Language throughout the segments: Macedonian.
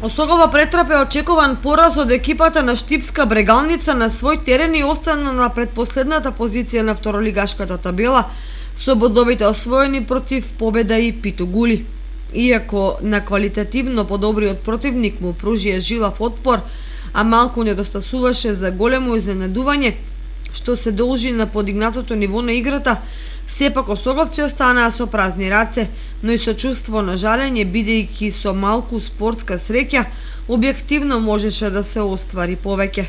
Осогова претрпе очекуван пораз од екипата на Штипска Брегалница на свој терен и остана на предпоследната позиција на второлигашката табела со бодовите освоени против Победа и Питогули. Иако на квалитативно подобриот противник му пружија жилав отпор, а малку недостасуваше за големо изненадување, што се должи на подигнатото ниво на играта, сепак осоговци останаа со празни раце, но и со чувство на жалење, бидејќи со малку спортска среќа, објективно можеше да се оствари повеќе.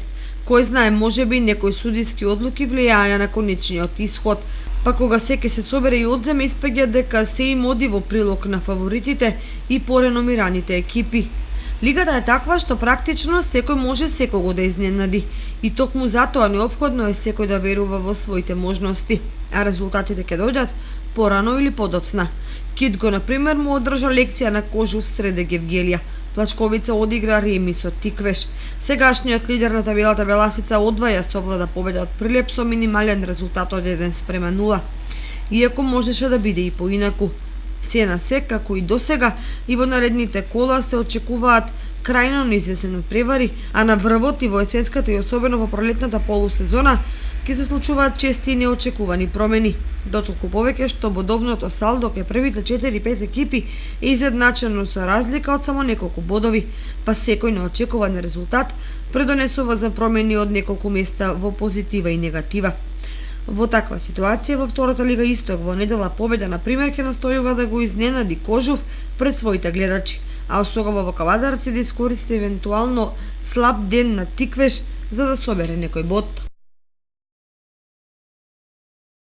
Кој знае, можеби некои судиски одлуки влијаја на конечниот исход, па кога секи се собере и одземе, испаѓа дека се им оди во прилог на фаворитите и пореномираните екипи. Лигата е таква што практично секој може секого да изненади и токму затоа неопходно е секој да верува во своите можности, а резултатите ќе дојдат порано или подоцна. Китго, например, му одржа лекција на Кожув среде Гевгелија. Плачковица одигра реми со Тиквеш. Сегашниот лидер на табелата Беласица одваја совлада победа од Прилеп со минимален резултат од 1:0, иако можеше да биде и поинаку. Се на се, како и досега, и во наредните кола се очекуваат крајно неизвестни надпревари, а на врвот и во есенската и особено во пролетната полусезона ќе се случуваат чести и неочекувани промени. Дотолку повеќе што бодовното салдо кај првите 4-5 екипи е изедначено со разлика од само неколку бодови, па секој неочекуван резултат предонесува за промени од неколку места во позитива и негатива. Во таква ситуација во втората лига Исток во недела Победа, на пример, ќе настојува да го изненади Кожув пред своите гледачи, а Осогова во Кавадарци да искористи евентуално слаб ден на Тиквеш за да собере некој бод.